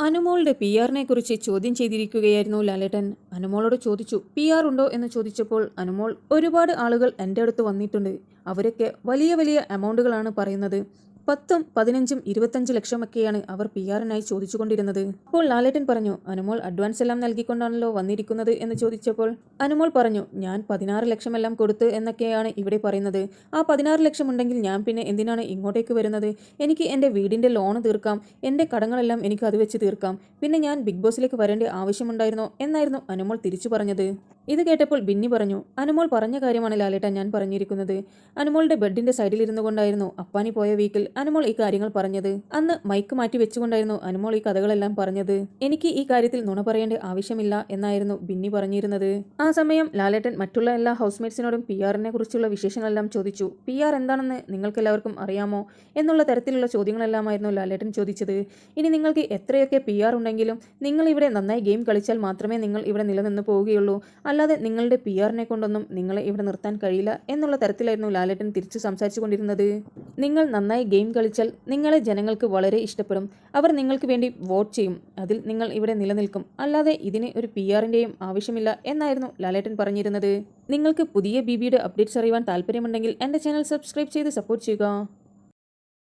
അനുമോളുടെ പി ആറിനെ കുറിച്ച് ചോദ്യം ചെയ്തിരിക്കുകയായിരുന്നു ലാലേട്ടൻ. അനുമോളോട് ചോദിച്ചു, പി ആർ ഉണ്ടോ എന്ന് ചോദിച്ചപ്പോൾ അനുമോൾ, ഒരുപാട് ആളുകൾ എൻ്റെ അടുത്ത് വന്നിട്ടുണ്ട്. അവരൊക്കെ വലിയ വലിയ എമൗണ്ടുകളാണ് പറയുന്നത്. 10ഉം 15ഉം 25 ലക്ഷമൊക്കെയാണ് അവർ പി ആറിനായി ചോദിച്ചുകൊണ്ടിരുന്നത്. അപ്പോൾ ലാലേട്ടൻ പറഞ്ഞു, അനുമോൾ അഡ്വാൻസ് എല്ലാം നൽകിക്കൊണ്ടാണല്ലോ വന്നിരിക്കുന്നത് എന്ന് ചോദിച്ചപ്പോൾ അനുമോൾ പറഞ്ഞു, ഞാൻ 16 ലക്ഷമെല്ലാം കൊടുത്ത് എന്നൊക്കെയാണ് ഇവിടെ പറയുന്നത്. ആ 16 ലക്ഷം ഉണ്ടെങ്കിൽ ഞാൻ പിന്നെ എന്തിനാണ് ഇങ്ങോട്ടേക്ക് വരുന്നത്? എനിക്ക് എൻ്റെ വീടിൻ്റെ ലോൺ തീർക്കാം, എൻ്റെ കടങ്ങളെല്ലാം എനിക്ക് അത് വെച്ച് തീർക്കാം. പിന്നെ ഞാൻ ബിഗ് ബോസിലേക്ക് വരേണ്ട ആവശ്യമുണ്ടായിരുന്നോ എന്നായിരുന്നു അനുമോൾ തിരിച്ചു പറഞ്ഞത്. ഇത് കേട്ടപ്പോൾ ബിന്നി പറഞ്ഞു, അനുമോൾ പറഞ്ഞ കാര്യമാണ് ലാലേട്ടൻ ഞാൻ പറഞ്ഞിരിക്കുന്നത്. അനുമോളുടെ ബെഡിന്റെ സൈഡിൽ ഇരുന്നു കൊണ്ടായിരുന്നു അപ്പാനി പോയ വീക്കിൽ അനുമോൾ ഈ കാര്യങ്ങൾ പറഞ്ഞത്. അന്ന് മൈക്ക് മാറ്റി വെച്ചുകൊണ്ടായിരുന്നു അനുമോൾ ഈ കഥകളെല്ലാം പറഞ്ഞത്. എനിക്ക് ഈ കാര്യത്തിൽ നുണ പറയേണ്ട ആവശ്യമില്ല എന്നായിരുന്നു ബിന്നി പറഞ്ഞിരുന്നത്. ആ സമയം ലാലേട്ടൻ മറ്റുള്ള എല്ലാ ഹൗസ്മേറ്റ്സിനോടും പി ആറിനെ കുറിച്ചുള്ള വിശേഷങ്ങളെല്ലാം ചോദിച്ചു. പി ആർ എന്താണെന്ന് നിങ്ങൾക്കെല്ലാവർക്കും അറിയാമോ എന്നുള്ള തരത്തിലുള്ള ചോദ്യങ്ങളെല്ലാമായിരുന്നു ലാലേട്ടൻ ചോദിച്ചത്. ഇനി നിങ്ങൾക്ക് എത്രയൊക്കെ പി ആർ ഉണ്ടെങ്കിലും നിങ്ങൾ ഇവിടെ നന്നായി ഗെയിം കളിച്ചാൽ മാത്രമേ നിങ്ങൾ ഇവിടെ നിലനിന്ന് പോവുകയുള്ളൂ. അല്ലാതെ നിങ്ങളുടെ പി ആറിനെ കൊണ്ടൊന്നും നിങ്ങളെ ഇവിടെ നിർത്താൻ കഴിയില്ല എന്നുള്ള തരത്തിലായിരുന്നു ലാലേട്ടൻ തിരിച്ചു സംസാരിച്ചു കൊണ്ടിരുന്നത്. നിങ്ങൾ നന്നായി ഗെയിം കളിച്ചാൽ നിങ്ങളെ ജനങ്ങൾക്ക് വളരെ ഇഷ്ടപ്പെടും. അവർ നിങ്ങൾക്ക് വേണ്ടി വോട്ട് ചെയ്യും. അതിൽ നിങ്ങൾ ഇവിടെ നിലനിൽക്കും. അല്ലാതെ ഇതിന് ഒരു പി ആറിൻ്റെയും ആവശ്യമില്ല എന്നായിരുന്നു ലാലേട്ടൻ പറഞ്ഞിരുന്നത്. നിങ്ങൾക്ക് പുതിയ ബിബിയുടെ അപ്ഡേറ്റ്സ് അറിയുവാൻ താല്പര്യമുണ്ടെങ്കിൽ എൻ്റെ ചാനൽ സബ്സ്ക്രൈബ് ചെയ്ത് സപ്പോർട്ട് ചെയ്യുക.